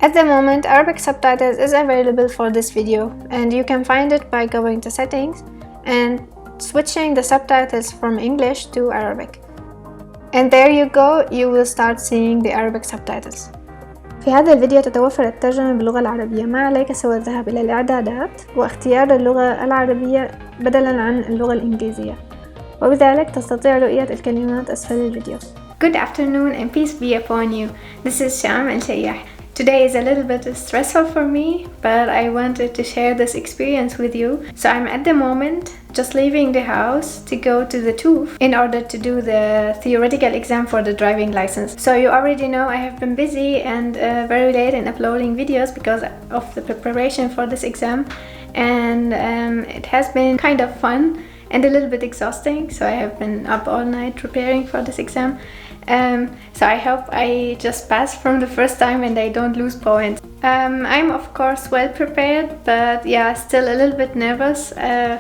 At the moment, Arabic subtitles is available for this video, and you can find it by going to settings and switching the subtitles from English to Arabic. And there you go, you will start seeing the Arabic subtitles. في هذا الفيديو تتوفر الترجمة باللغة العربية، ما عليك سوى الذهاب إلى الإعدادات واختيار اللغة العربية بدلاً عن اللغة الإنجليزية، وبذلك تستطيع رؤية الكلمات أسفل الفيديو. Good afternoon and peace be upon you. This is Sham al-Shayyah. Today is a little bit stressful for me, but I wanted to share this experience with you. So I'm at the moment just leaving the house to go to the TÜV in order to do the theoretical exam for the driving license. So you already know I have been busy and very late in uploading videos because of the preparation for this exam, and it has been kind of fun and a little bit exhausting. So I have been up all night preparing for this exam. So I hope I just pass from the first time and I don't lose points. I'm of course well prepared, but yeah, still a little bit nervous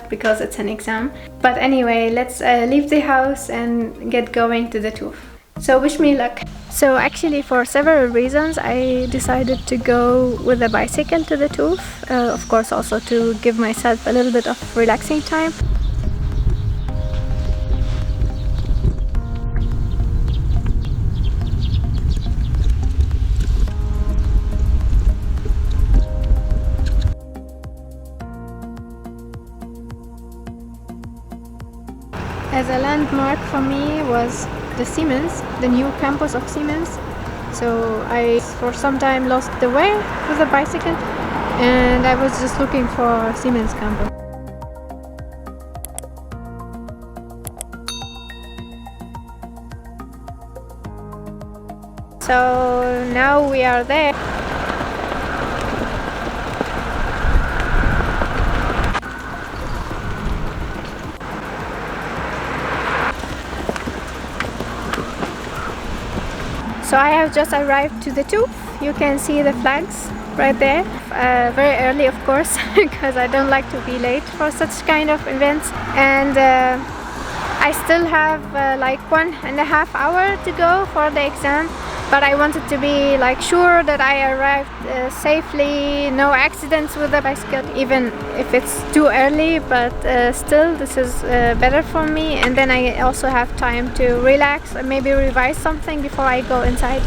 because it's an exam. But anyway, let's leave the house and get going to the TÜV. So wish me luck. So actually, for several reasons, I decided to go with a bicycle to the TÜV. Of course, also to give myself a little bit of relaxing time. As a landmark for me was the Siemens, the new campus of Siemens. So I for some time lost the way with a bicycle and I was just looking for Siemens campus. So now we are there. So I have just arrived to the TÜV. You can see the flags right there. Very early, of course, because I don't like to be late for such kind of events. And I still have like 1.5 hours to go for the exam. But I wanted to be like sure that I arrived safely, no accidents with the bicycle, even if it's too early, but still this is better for me, and then I also have time to relax and maybe revise something before I go inside.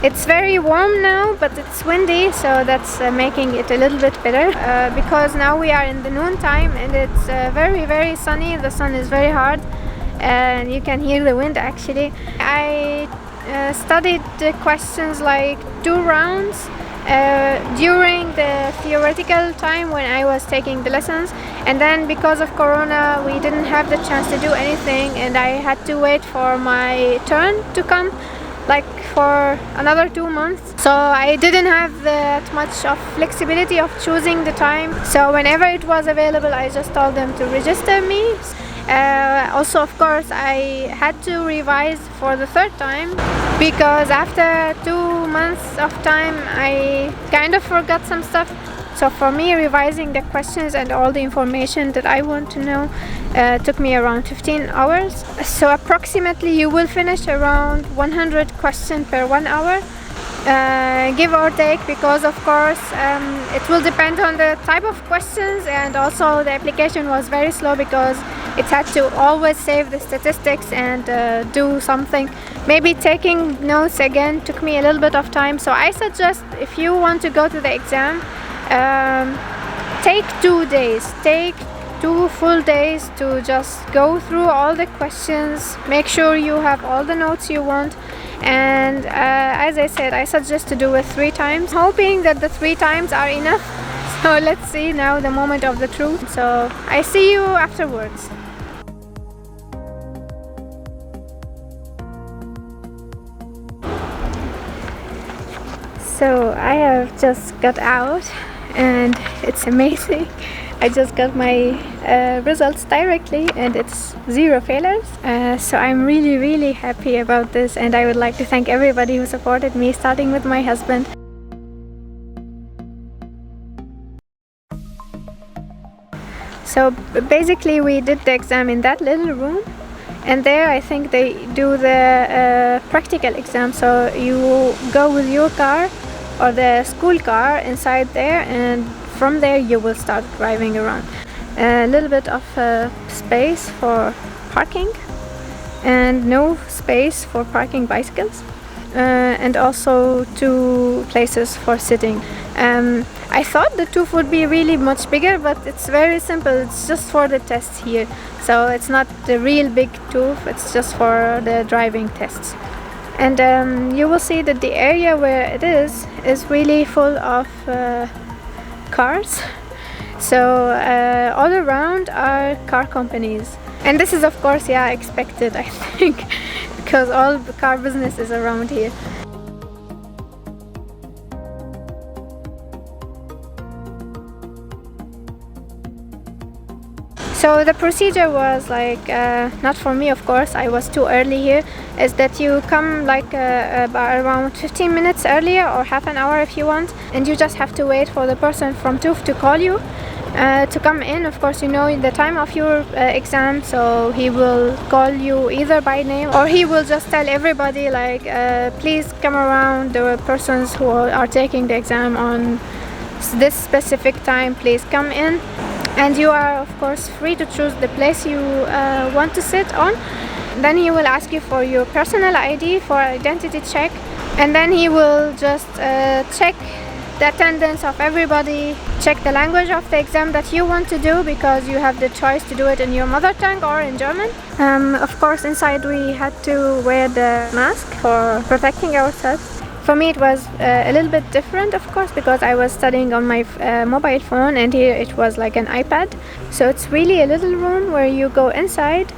It's very warm now, but it's windy, so that's making it a little bit better because now we are in the noon time and it's very sunny. The sun is very hard and you can hear the wind actually. I studied the questions like 2 rounds during the theoretical time when I was taking the lessons, and then because of Corona we didn't have the chance to do anything and I had to wait for my turn to come like for another 2 months. So I didn't have that much of flexibility of choosing the time, so whenever it was available I just told them to register me. Also, of course, I had to revise for the 3rd time because after 2 months of time I kind of forgot some stuff. So for me, revising the questions and all the information that I want to know took me around 15 hours. So approximately you will finish around 100 questions per 1 hour. Give or take, because of course it will depend on the type of questions, and also the application was very slow because it had to always save the statistics and do something. Maybe taking notes again took me a little bit of time, so I suggest if you want to go to the exam, take 2 days, take 2 full days to just go through all the questions, make sure you have all the notes you want. And as I said, I suggest to do it 3 times, hoping that the 3 times are enough. So let's see now the moment of the truth. So I see you afterwards. So I have just got out and it's amazing. I just got my results directly and it's 0 failures. So I'm really happy about this, and I would like to thank everybody who supported me, starting with my husband. So basically we did the exam in that little room, and there I think they do the practical exam. So you go with your car or the school car inside there, and from there you will start driving around. A little bit of space for parking and no space for parking bicycles, and also 2 places for sitting. I thought the tooth would be really much bigger, but it's very simple. It's just for the tests here, so it's not the real big tooth, it's just for the driving tests. And you will see that the area where it is really full of cars. So all around are car companies, and this is of course expected, I think, because all the car business is around here. So the procedure was like, not for me of course, I was too early here, is that you come like around 15 minutes earlier or half an hour if you want, and you just have to wait for the person from TÜV to call you to come in. Of course, you know the time of your exam, so he will call you either by name or he will just tell everybody like, please come around, there are persons who are taking the exam on this specific time, please come in. And you are of course free to choose the place you want to sit on. Then he will ask you for your personal ID for identity check, and then he will just check the attendance of everybody, check the language of the exam that you want to do, because you have the choice to do it in your mother tongue or in German. Of course inside we had to wear the mask for protecting ourselves. For me it was a little bit different, of course, because I was studying on my mobile phone, and here it was like an iPad. So it's really a little room where you go inside,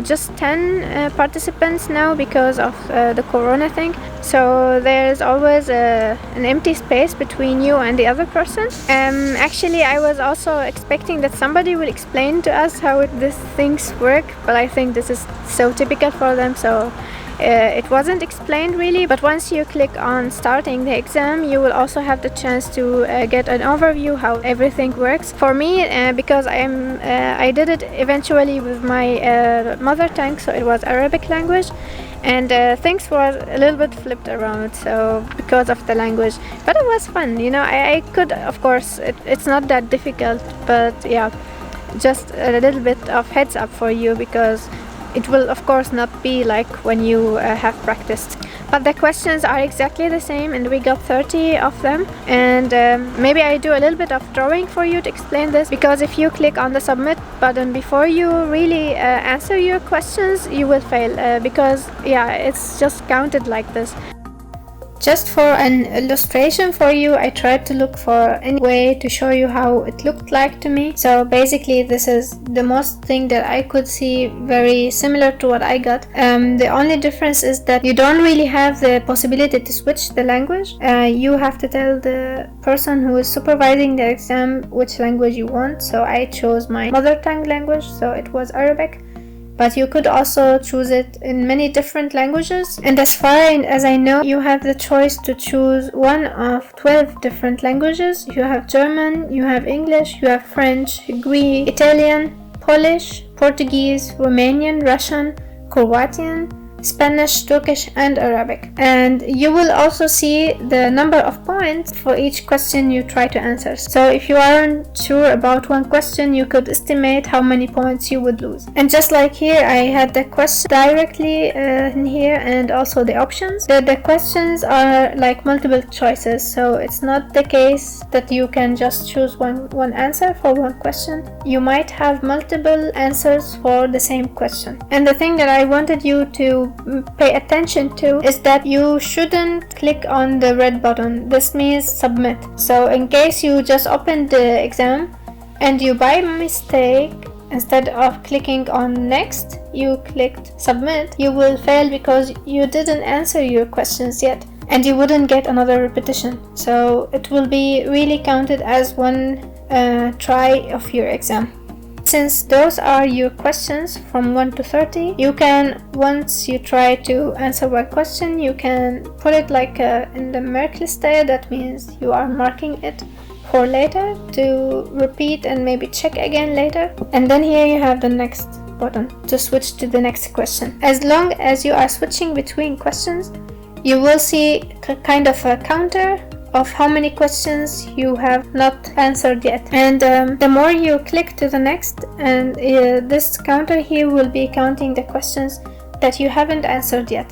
just 10 participants now because of the corona thing. So there's always an empty space between you and the other person. Actually I was also expecting that somebody will explain to us how these things work, but I think this is so typical for them, so it wasn't explained really. But once you click on starting the exam, you will also have the chance to get an overview how everything works. For me, because I did it eventually with my mother tongue, so it was Arabic language, and things were a little bit flipped around, so because of the language. But it was fun, you know. I could, of course, it's not that difficult, but yeah, just a little bit of heads up for you, because it will of course not be like when you have practiced. But the questions are exactly the same, and we got 30 of them. And maybe I do a little bit of drawing for you to explain this, because if you click on the submit button before you really answer your questions, you will fail, because it's just counted like this. Just for an illustration for you, I tried to look for any way to show you how it looked like to me. So basically this is the most thing that I could see very similar to what I got. The only difference is that you don't really have the possibility to switch the language. You have to tell the person who is supervising the exam which language you want. So I chose my mother tongue language, so it was Arabic. But you could also choose it in many different languages. And as far as I know, you have the choice to choose one of 12 different languages. You have German, you have English, you have French, Greek, Italian, Polish, Portuguese, Romanian, Russian, Croatian, Spanish, Turkish, and Arabic. And you will also see the number of points for each question you try to answer. So if you aren't sure about one question, you could estimate how many points you would lose. And just like here, I had the question directly in here, and also the options. The questions are like multiple choices, so it's not the case that you can just choose one answer for one question. You might have multiple answers for the same question. And the thing that I wanted you to pay attention to is that you shouldn't click on the red button. This means submit. So in case you just opened the exam and you by mistake, instead of clicking on next, you clicked submit, you will fail because you didn't answer your questions yet, and you wouldn't get another repetition. So it will be really counted as one try of your exam. Since those are your questions from 1 to 30, you can, once you try to answer one question, you can put it like in the merkliste. That means you are marking it for later to repeat and maybe check again later. And then here you have the next button to switch to the next question. As long as you are switching between questions, you will see kind of a counter of how many questions you have not answered yet. And the more you click to the next, and this counter here will be counting the questions that you haven't answered yet.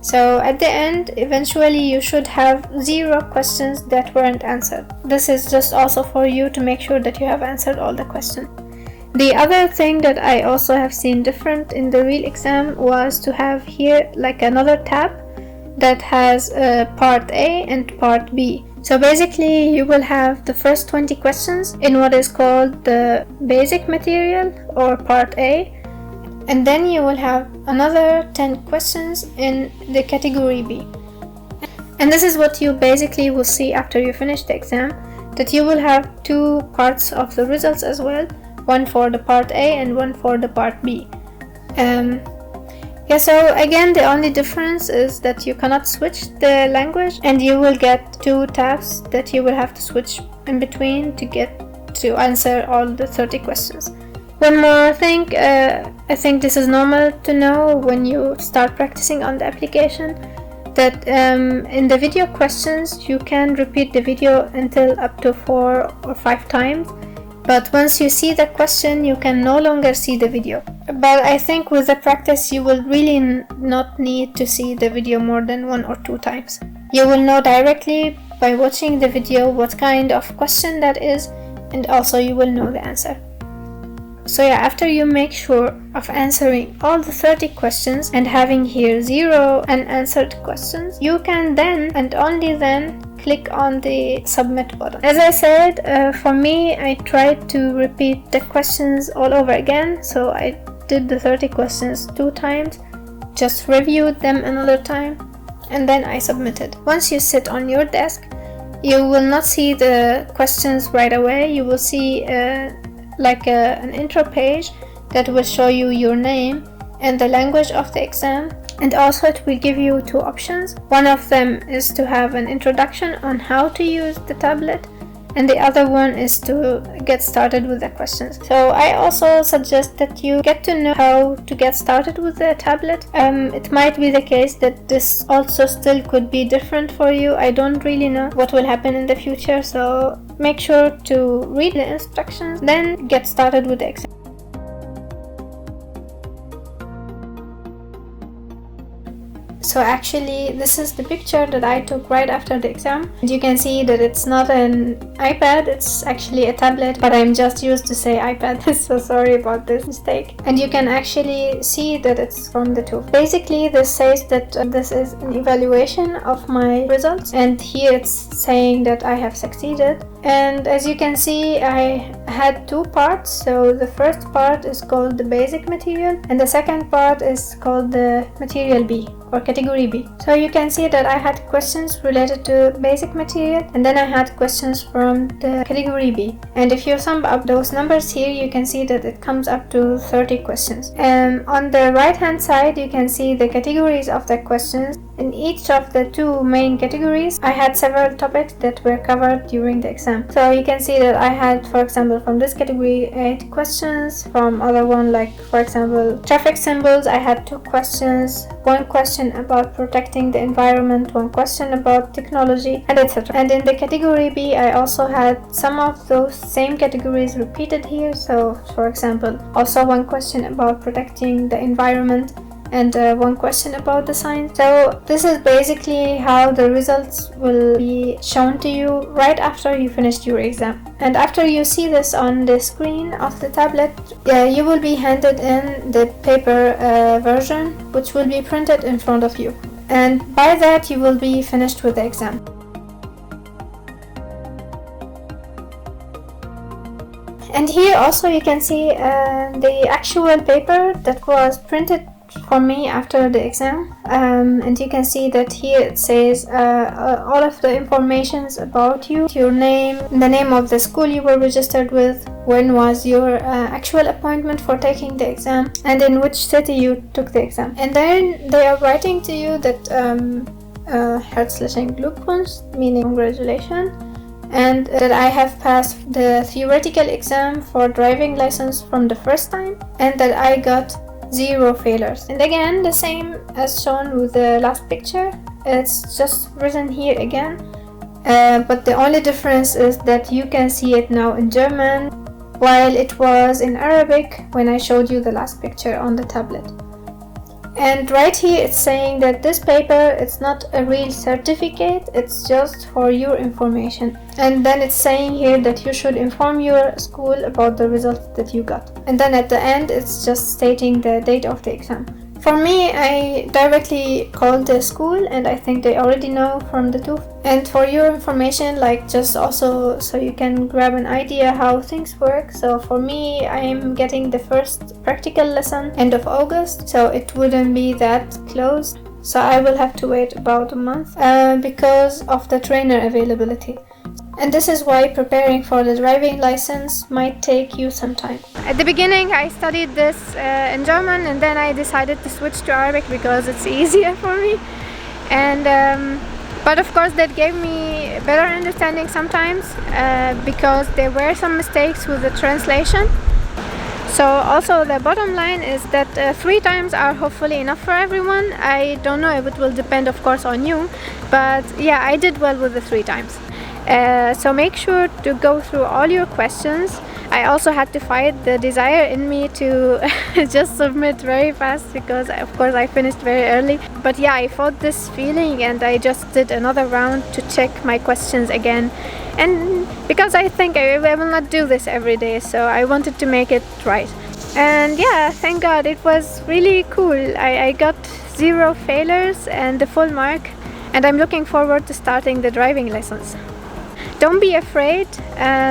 So at the end, eventually you should have 0 questions that weren't answered. This is just also for you to make sure that you have answered all the questions. The other thing that I also have seen different in the real exam was to have here like another tab that has part A and part B. So basically you will have the first 20 questions in what is called the basic material or part A, and then you will have another 10 questions in the category B. And this is what you basically will see after you finish the exam, that you will have 2 parts of the results as well, one for the part A and one for the part B. So again, the only difference is that you cannot switch the language, and you will get 2 tabs that you will have to switch in between to answer all the 30 questions. One more thing, I think this is normal to know when you start practicing on the application, that in the video questions you can repeat the video until up to 4 or 5 times, but once you see the question you can no longer see the video. But I think with the practice you will really not need to see the video more than 1 or 2 times. You will know directly by watching the video what kind of question that is, and also you will know the answer. So yeah, after you make sure of answering all the 30 questions and having here 0 unanswered questions, you can then and only then click on the submit button. As I said, for me, I tried to repeat the questions all over again. So I did the 30 questions 2 times, just reviewed them another time, and then I submitted. Once you sit on your desk, you will not see the questions right away. You will see an intro page that will show you your name and the language of the exam, and also it will give you 2 options. One of them is to have an introduction on how to use the tablet, and the other one is to get started with the questions. So I also suggest that you get to know how to get started with the tablet. It might be the case that this also still could be different for you. I don't really know what will happen in the future, so make sure to read the instructions, then get started with the exam. So actually this is the picture that I took right after the exam, and you can see that it's not an iPad, it's actually a tablet, but I'm just used to say iPad, so sorry about this mistake. And you can actually see that it's from the TOEFL. Basically this says that this is an evaluation of my results, and here it's saying that I have succeeded. And as you can see, I had 2 parts. So the first part is called the basic material, and the second part is called the material B or category B. So you can see that I had questions related to basic material, and then I had questions from the category B. And if you sum up those numbers here, you can see that it comes up to 30 questions. And on the right hand side, you can see the categories of the questions. In each of the 2 main categories, I had several topics that were covered during the exam. So you can see that I had, for example, from this category 8 questions, from other one like, for example, traffic symbols, I had 2 questions, 1 question about protecting the environment, 1 question about technology, and etc. And in the category B, I also had some of those same categories repeated here. So for example, also 1 question about protecting the environment, and 1 question about the science. So this is basically how the results will be shown to you right after you finished your exam. And after you see this on the screen of the tablet, you will be handed in the paper version, which will be printed in front of you. And by that you will be finished with the exam. And here also you can see the actual paper that was printed for me after the exam, and you can see that here it says all of the informations about you, your name, the name of the school you were registered with, when was your actual appointment for taking the exam, and in which city you took the exam. And then they are writing to you that herzlichen Glückwunsch, meaning congratulations, and that I have passed the theoretical exam for driving license from the first time, and that I got 0 failures. And again, the same as shown with the last picture, it's just written here again, but the only difference is that you can see it now in German, while it was in Arabic when I showed you the last picture on the tablet. And right here it's saying that this paper, it's not a real certificate, it's just for your information. And then it's saying here that you should inform your school about the results that you got. And then at the end it's just stating the date of the exam. For me, I directly called the school and I think they already know from the TÜV. And for your information, like just also so you can grab an idea how things work. So for me, I'm getting the first practical lesson end of August, so it wouldn't be that close. So I will have to wait about a month because of the trainer availability. And this is why preparing for the driving license might take you some time. At the beginning I studied this in German, and then I decided to switch to Arabic because it's easier for me. And but of course that gave me better understanding sometimes because there were some mistakes with the translation. So also the bottom line is that 3 times are hopefully enough for everyone. I don't know if it will depend of course on you, but yeah, I did well with the 3 times. So make sure to go through all your questions. I also had to fight the desire in me to just submit very fast because of course I finished very early. But yeah, I fought this feeling and I just did another round to check my questions again. And because I think I will not do this every day, so I wanted to make it right. And yeah, thank God, it was really cool. I got 0 failures and the full mark, and I'm looking forward to starting the driving lessons. Don't be afraid,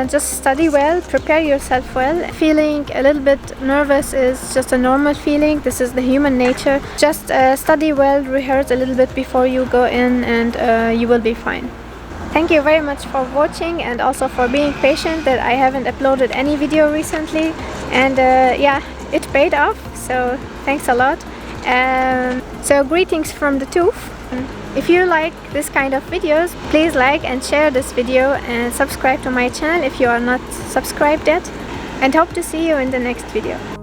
just study well, prepare yourself well. Feeling a little bit nervous is just a normal feeling, this is the human nature. Just study well, rehearse a little bit before you go in, and you will be fine. Thank you very much for watching and also for being patient that I haven't uploaded any video recently. And yeah, it paid off, so thanks a lot. So greetings from the TÜV. If you like this kind of videos, please like and share this video and subscribe to my channel if you are not subscribed yet, and hope to see you in the next video.